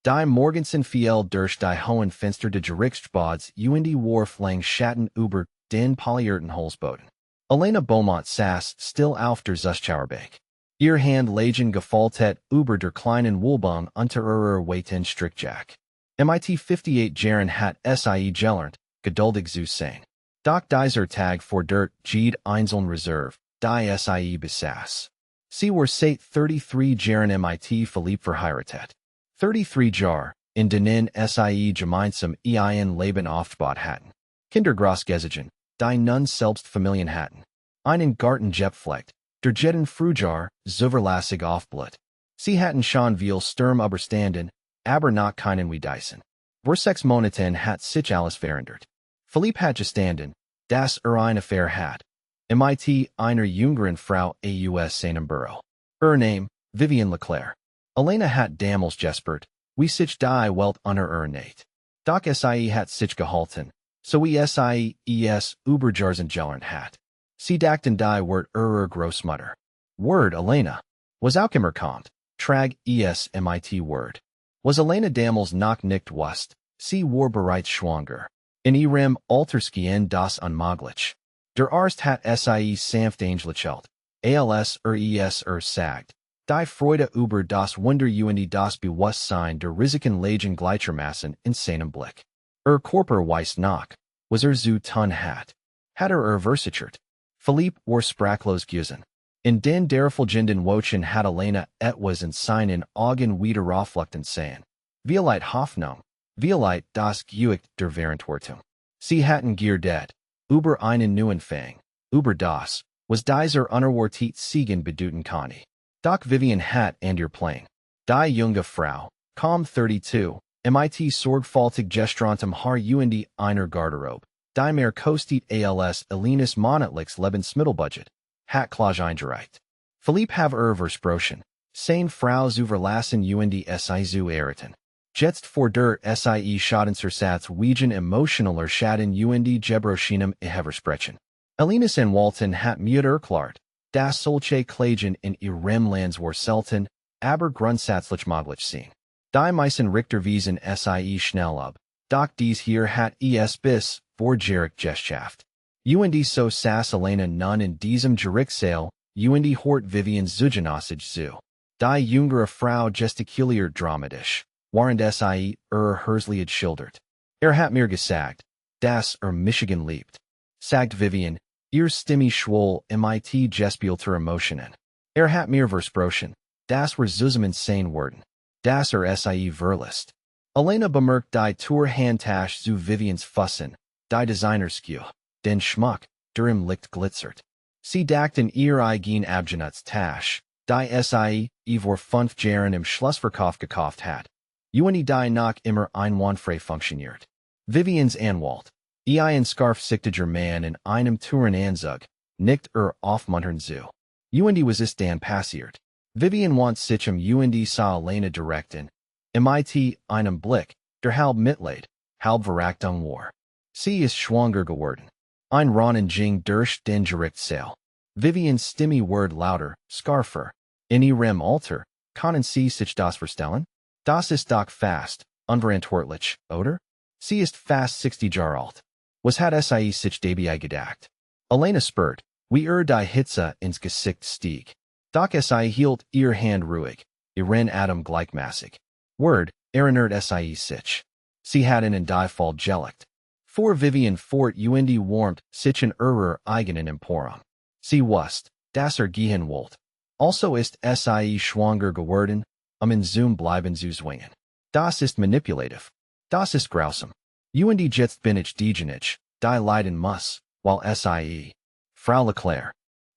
Die Morgensen viel durch die hohen Fenster de Gerichtsbods und Wurf lang Schatten über den polierten Holzboden. Elena Beaumont saß still auf der Zuschauerbank. Ihr Hand lagen gefaltet über der kleinen Wohlbahn unter ihrer weiten Strickjack. Mit 58 Jahren hat sie gelernt, geduldig zu sein. Doch dieser Tag vor der Jede einzelnen Reserve, die sie besaß. Sie war seit 33 Jahren mit Philipp verheiratet. 33 Jahre, in denen sie gemeinsam ein Leben aufgebaut hatten. Kinder großgezogen, die nun selbst Familien hatten. Einen Garten gepflegt, der jeden Frühjahr zuverlässig aufblüht. Sie hatten schon viel Sturm überstanden, aber noch keinen wie diesen. Vor 6 Monaten hat sich alles verändert. Philipp hat gestanden, dass eine Affäre hat. Mit einer jüngeren Frau aus seinem Büro. Ihr Name, Vivian Leclerc. Elena hat damals gespürt, wie sich die Welt unter ihr näht. Doch sie hat sich gehalten, so wie sie es über Jahren gelernt hat. Sie dachten die Wort ihrer Großmutter. Word Elena. Was auch immer kommt, trag es mit Word. Was Elena damals noch nicht wusste, sie war bereits schwanger. In ihrem Altersgehen das unmöglich. Der Arzt hat sie sanft angelächelt, als es sagt. Die Freude über das Wunder und das Bewusstsein der Risiken lagen gleichermaßen in seinem Blick. Körper weiß noch, was zu tun hat. Hat versichert. Philipp war sprachlos gewesen. In den darauffolgenden Wochen hat Elena etwas in seinen Augen wieder reflektiert sehen. Vielleicht Hoffnung, vielleicht das Gewicht der Verantwortung. Sie hatten geredet, über einen Neuanfang, über das, was dieser unerwartet Segen bedeuten konnte. Doch Vivian hat an ihr Plan. Die junge Frau, kaum 32, mit sorgfältig gestrantem Haar und einer Garderobe, die mehr kostet als Elenas monatliches Lebensmittelbudget, hat Klage eingereicht. Philipp have versprochen, seine Frau zu verlassen und sie zu erretten. Jetzt vor der sie Schadensersatz wegen emotionaler Schaden und Gebrochenem Ehefrau. Elenas Anwältin hat mir erklärt, dass solche Klagen in ihrem Land war selten, aber grundsätzlich möglich sind. Die meisten Richter wiesen sie schnell ab, doch dies hier hat es bis vor Gerichtsgeschichte. Und so saß Elena nun in diesem Gerichtssaal, und hort Vivians Zugenossage zu. Die jüngere Frau gestikuliert dramatisch, während sie Herzlied schildert. Hat mir gesagt, dass Michigan liebt. Sagt Vivian, ihr Stimme schwoll mit gespielter Emotionen. Hat mir versprochen, dass wir zusammen sein würden. Dass sie verlässt. Elena bemerkt die Tour-Handtasche zu Vivians Fussen, die Designerskuh, den Schmuck, der im Licht glitzert. Sie dachten ihr eigen Abgenutz-Tasche, die sie vor 5 Jahren im Schlussverkauf gekauft hat. Und die noch immer einwandfrei funktioniert. Vivians Anwalt, ein scharfsichtiger Mann in einem Tourenanzug, nickt aufmunternd zu. Und was ist dann passiert? Vivian want sich und sah Elena direkten. Mit einem Blick, der halb Mitleid, halb Verachtung war. Sie ist schwanger geworden. Ein Ronnen ging durch den Gerichtssaal. Vivians Stimme word lauter, scharfer. In ihrem Alter, können Sie sich das vorstellen? Das ist doch fast, unverantwortlich, oder? Sie ist fast 60 Jahre alt. Was hat sie sich dabei gedacht? Elena spürt, wie die Hitze ins Gesicht stieg. Doch sie hielt ihr Hand ruhig, ihren Atem gleichmäßig. Word, erinnert sie sich. Sie hatten in die Fall gelegt. Vor Vivian fort und warmt sich in ihrer eigenen Emporum. Sie wusste, dass gehen wollte. Also ist sie schwanger geworden, in Zoom bleiben zu zwingen. Das ist manipulativ. Das ist grausam. Und jetzt bin ich diejenige, die leiden muss, weil sie. Frau Leclerc.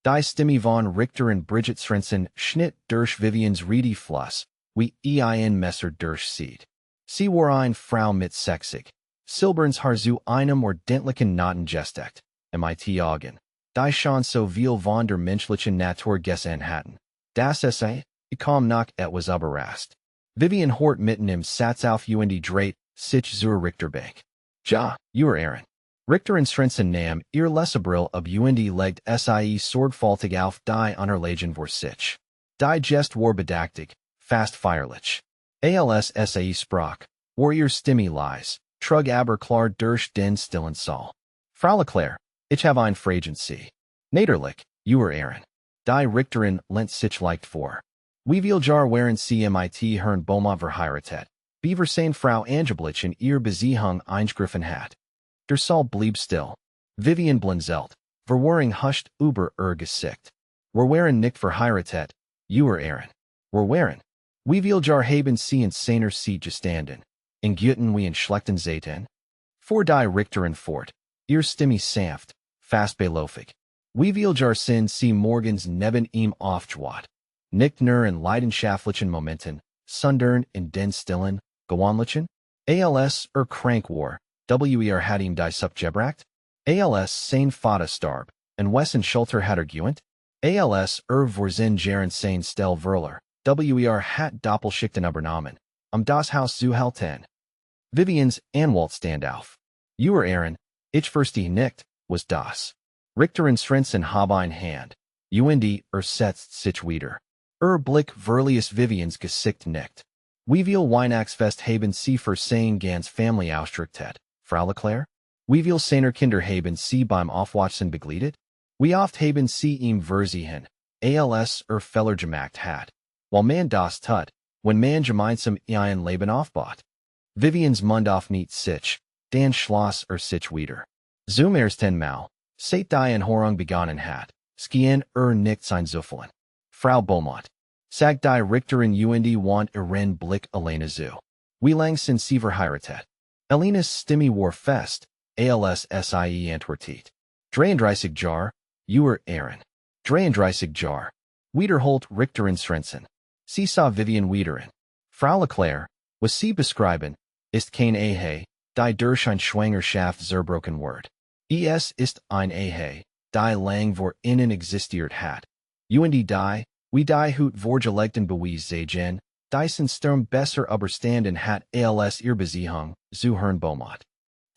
Die Stimme von Richter und Bridget Svensson schnitt durch Vivians Rede Fluss, wie ein Messer durchzieht. Sie war eine Frau mit sexig, silberns Haar zu einem ordentlichen Noten gesteckt, mit Augen, die schon so viel von der menschlichen Natur gesehen hatten, dass sie, kaum noch etwas überrascht. Vivian hort mitten im Satz auf und dreht sich zur Richterbank. Ja, ihr Ehren. Richter und Svensson nahm ihr Lesebrill ab und legt sie sorgfältig auf die Unterlagen vor sich. Die Gest war bedachtig, fast feierlich. als sae sprach, warrior Stimme lies, trug aber klar durch den stillen Saal. Frau Leclerc, ich habe ein Fragen Sie. Naderlich, über Ehren. Die Richterin lent sich leicht vor. Wie viel Jar waren Sie mit Herrn Beaumont verheiratet? Beaver sein Frau angeblich in ihr Beziehung eingegriffen hat. Der Saal blieb still. Vivian blinzelt. Verwaring huscht über Gesicht. Waren nicht verheiratet, über Ehren. Waren. Wie viel Jar haben Sie in seiner Zeit gestanden? In Guten wie in schlechten Zeiten? Vor die Richterin fort. Ihr Stimme sanft, fast beläufig. Wie viel Jar sind Sie morgens neben ihm aufgewacht? Nicht nur in leidenschaftlichen Momenten, sondern in den stillen, gewöhnlichen? Als krank war, hat ihm die Suppe gebracht? Als sein Vater starb, en wessen Schulter hat gewöhnt? Als vorzin jaren sein Stel Verler, hat Doppelschichten übernommen, das Haus zu halten. Vivians Anwalt stand auf. Über Ehren, ich verstehe nicht, was das. Richterin Srensen habe ein Hand. Setzt sich wieder. Blick verlies Vivians Gesicht nicht. Wie viel Weihnachtsfest haben Sie für sein ganz Family ausgerichtet, Frau Leclerc? Wie viel seiner Kinder haben Sie beim Aufwachsen begleitet? Wie oft haben Sie ihm versehen, als Feller gemacht hat? Weil man das tut, wenn man gemeinsam ein Leben aufbaut. Vivians Mund nicht sich, dann schloss sich wieder. Zum ersten Mal, seit die Enhorung begonnen hat, skien nicht sein Zuffeln. Frau Beaumont, sagt die Richterin want ihren Blick Elena zu. Wie lang sind Sie verheiratet? Elena's Stimme war fest, als sie antwortet. 33 Jar, über Ehren. 33 Jar. Wiederholt Richterin Srensen. Sie sah Vivian wiederin. Frau Leclerc, was Sie beschreiben, ist kein Ehe, die durch ein Schwangerschaft zerbrochen wird. Es ist ein Ehe, die lang vor innen existiert hat. Die, wie die Hut vorgelegten Beweis sehen, die sind Sturm besser überstanden hat als ihr Beziehung, zu Herrn Beaumont.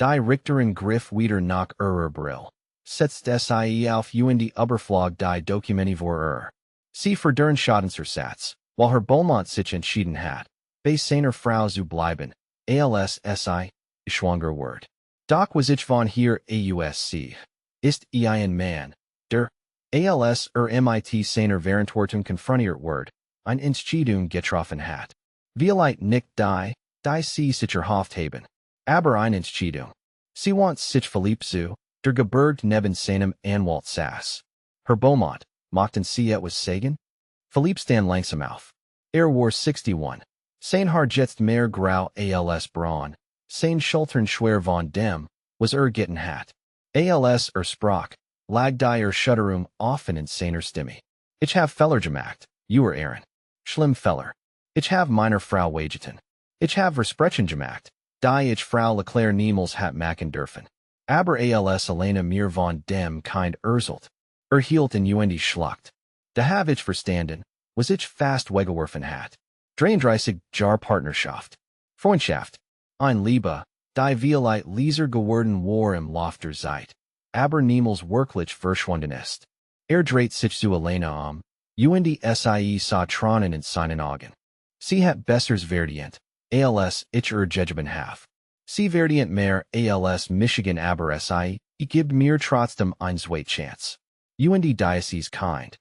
Die Richterin griff wieder nach ihrer Brill. Setzt sie auf die Überflog die Dokumente vor Sie verdern Schadensersatz, while Herr Beaumont sich entschieden hat, bei seiner Frau zu bleiben, als schwanger wird. Doch was ich von hier ausc. Ist ein Mann, der, als mit seiner Verantwortung konfrontiert wird, ein Entscheidung getroffen hat. Vielleicht nicht die sie sich erhofft haben, aber eine Entscheidung. Sie want sich Philipp zu, der Gebirg neben seinem Anwalt saß. Herr Beaumont, mochten Sie etwas sagen? Philipp stand langsam auf. War 61. Sein Haar jetzt mehr grau als braun. Sein Schultern schwer von dem, was gitten hat. Als sprach, lag die Schutterung offen in seiner Stimme. Ich have Feller gemacht, über Ehren. Schlimm Feller. Ich have meiner Frau wegeten. Ich have Versprechen gemacht, die ich Frau Leclerc niemals hat machen dürfen. Aber als Elena mir von dem kind erzählt, hielt in die Schlacht. Da have ich verstanden, was ich fast weggeworfen hat. 33 Jar Partnerschaft. Freundschaft. Ein Liebe, die vielleicht leiser geworden war im Lauf der Zeit, aber niemals wirklich verschwunden ist. Dreht sich zu Elena sie sah Tronen in seinen Augen. Sie hat bessers verdient, als ich gegeben have. Sie verdient mehr als Michigan aber sie, gibt mir trotzdem ein zweit Chance. Die Diocese kind.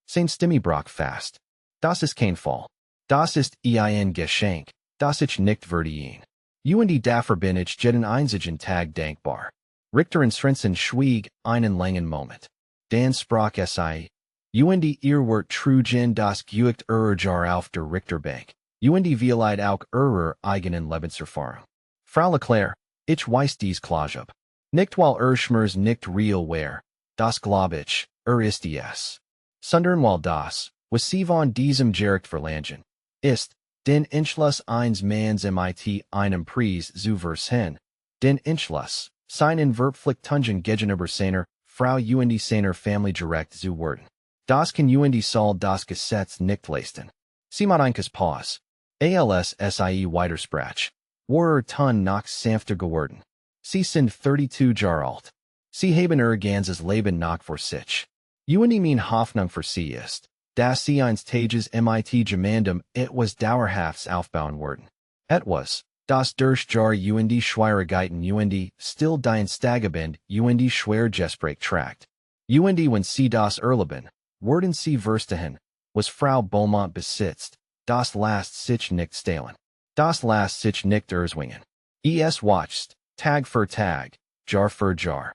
Sein Stimme brach fast. Das ist kein Fall. Das ist ein Geschenk, das ich nicht verdiene. Dafür bin ich jeden einzigen Tag dankbar. Richterin Srensen schwieg einen langen Moment. Dann sprach sie. Ihr wird trugen das Geücht Jar auf der Richterbank. Vielleicht auch eigenen Lebenserfahrung. Frau Leclerc, ich weiß dies Klage. Nicht weil Schmerz nicht real war, das glaub ich, ist es. Sondern weil das, was Sie von diesem Gericht verlangen, ist, den Entschluss eines Manns mit einem Preis zu versehen, den Entschluss, seinen Verpflichtungen gegenüber seiner Frau seiner Family direkt zu werden. Das kann soll das Gesetz nicht leisten. Sie macht einkes Pause. Als sie weitersprach, war ton noch sanfter geworden. Sie sind 32 Jahre alt. Sie haben ganzes Leben noch vor sich. Mein Hoffnung für Sie ist, Das eines Tages mit gemeinsam etwas Dauerhafts aufbauen werden. Etwas, das durch Jar und Schwierigkeiten und still dein Stagabend und schwer Gespräch tragt. Und wenn sie das erleben, werden sie verstehen, was Frau Beaumont besitzt, das lässt sich nicht stehlen. Das lässt sich nicht erzwingen. Es watchst, Tag für Tag, Jar für Jar.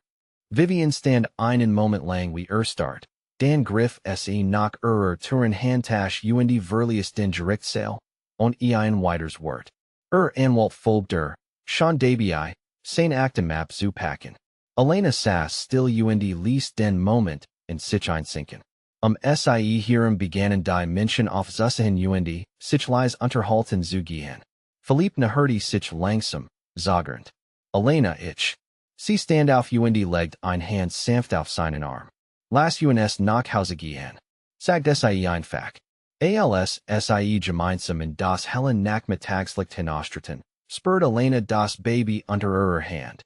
Vivian stand einen Moment lang wie start, dan griff se nach Turen Handtasch und verließ Gerichtssaal, und ein weiters Wort. Anwalt folgte, schon dabei, sein Aktenmap zu packen. Elena saß still und ließ den Moment in sich einsinken. Sie hierum begannen die Menschen auf Zusahen und sich leise unterhalten zu gehen. Philipp hörte sich langsam, zögernd. Elena Sie stand auf und legt ein Hand sanft auf seinen Arm. Lass uns nach Hause gehen. Sagt sie einfach. Sie gemeinsam in das helle Nachmittagslicht hinausstritten, spürt Elena das Baby unter ihrer Hand.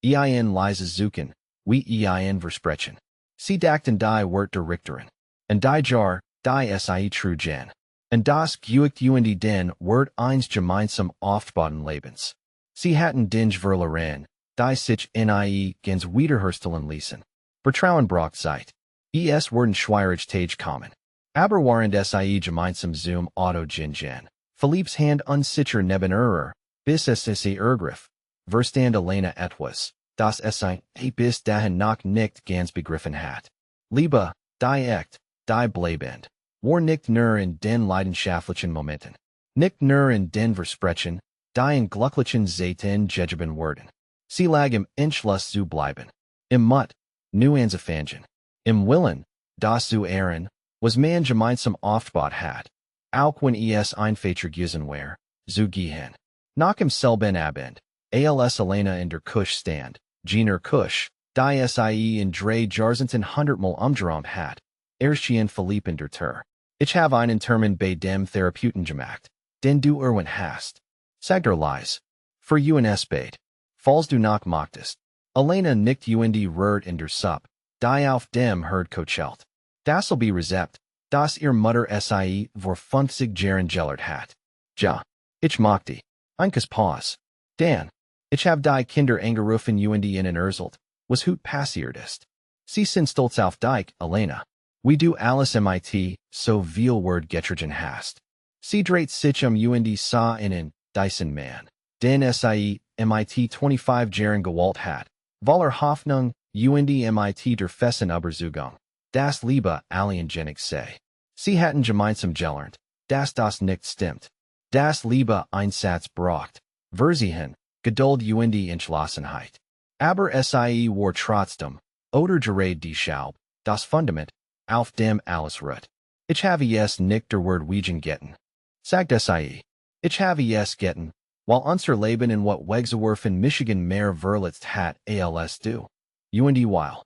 Leise suchen, wie versprechen. Sie dachten die Wort der Richterin. Und die Jar, die sie trugen. Und das Geucht und den Wort eines gemeinsam aufbauten Lebens. Sie hatten verloren, die sich ganz wiederherstellen ließen. Vertrauen braucht Zeit. Es werden Schwierigkeiten kommen. Aber während sie gemeinsam zum Auto gingen, Philipps Hand unsicher neben ihrer, bis sie ergriff, verstand Elena etwas, das sie bis dahin noch nicht ganz begriffen hat. Liebe, die echt, die bleibend, war nicht nur in den leidenschaftlichen Momenten, nicht nur in den Versprechen, die in glücklichen Zeiten gegeben wurden. Sie lag im Entschluss zu bleiben. Im Mut, nu anzufangen. Im Willen, das zu ehren, was man gemeinsam aufgebaut hat, auch wenn es einvergessen war, zu gehen. Nach im selben Abend, als Elena in der Küche stand, jener Küche, die sie in 300mal umgeräumt hat, erschien Philipp in der Tür. Ich habe einen Termin bei dem Therapeuten gemacht, den du erwähnt hast. Sag leise. Für uns beide. Falls du noch möchtest. Elena nickt und rührt in der Suppe, die auf dem Herd kochelt. Das'll be Rezept, das ihr Mutter sie vor 50 Jahren gelehrt hat. Ja, ich mochte. Einkes Pause. Dan, ich hab die Kinder angerufen und ihnen erzählt, was hut passiert ist. Sie sind stolz auf dich, Elena. Wie du alles mit so viel Wort getragen hast. Sie dreht sich und sah einen, Dyson Mann, den sie mit 25 Jahren gewalt hat, voller Hoffnung und mit der festen Überzeugung, das Liebe aliengenig sei. Sie hatten gemeinsam gelernt, dass das nicht stimmt. Das Liebe Einsatz braucht, Versehen, Geduld und Entschlossenheit. Aber sie war trotzdem, oder gerade die Schaub, das Fundament, auf dem alles ruht. Ich habe es nicht der Wort wegen getten. Sagt sie. Ich habe es getten, weil unser Leben in wat weggeworfen Michigan mehr verletzt hat als du. Und weil.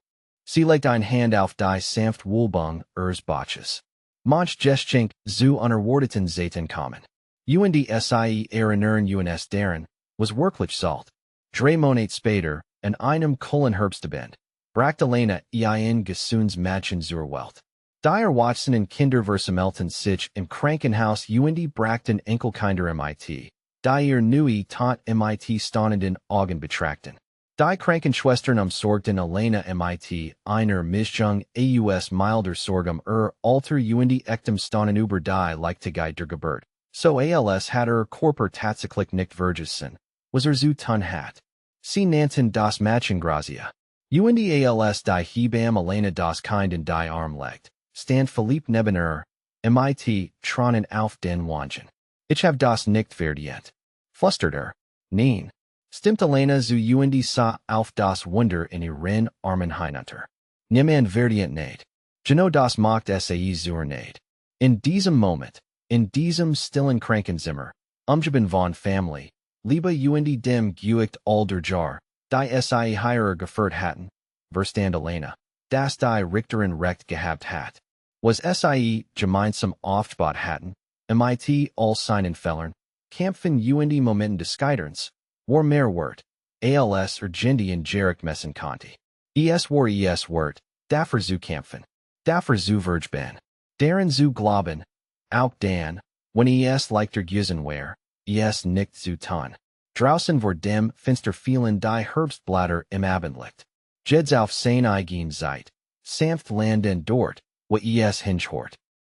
Sie legt ein Hand auf die sanft Wohlbung ihres Bauches. Manch Geschenk zu unerwarteten Zeiten kommen. Und sie erinnern uns daran, was wirklich sollt. 3 Monate später, in einem Kohlenherbstabend, brachte Elena ein gesundes Mädchen zur Welt. Die Watsonen Kinder versammelten sich im Krankenhaus und brachten Enkelkinder mit, die ihr neue Tant mit staunenden Augen betrachten. Die Krankenschwestern umsorgten Elena mit einer Mischung aus milder Sorge Alter und echtem Staunen über die Leichtigkeit der Geburt. So als hat Körper tatsächlich nicht vergessen, was zu tun hat. Sie nannten das Mädchen Grazia. Und als die Hebam Elena das Kind in die Arm legt, stand Philipp neben mit tronen auf den Wangen. Ich hab das nicht verdient. Flüstert Nein. Stimmt Elena zu und sah auf das Wunder in ihren Armen hinunter. Niemand verdient nicht. Genau das macht sie zur nicht. In diesem Moment, in diesem stillen Krankenzimmer, umgeben von Family, Liebe und dem Geucht all der Jar, die sie higher geführt hatten, verstand Elena, dass die Richterin recht gehabt hat. Was sie gemeinsam aufgebaut hatten, mit all seinen Fehlern, kämpfen und Momenten des Scheiterns, war mehr Wort, als in Jerick messen konnte. Es war Wort, dafür zu kämpfen, dafür zu vergeben. Deren zu glauben, auch dann, wenn es leichter gewesen wäre, es nicht zu tun. Draußen vor dem Fenster fielen die Herbstblätter im Abendlicht. Jeds auf sein eigen Zeit, sanft landen dort, wo es hinhört.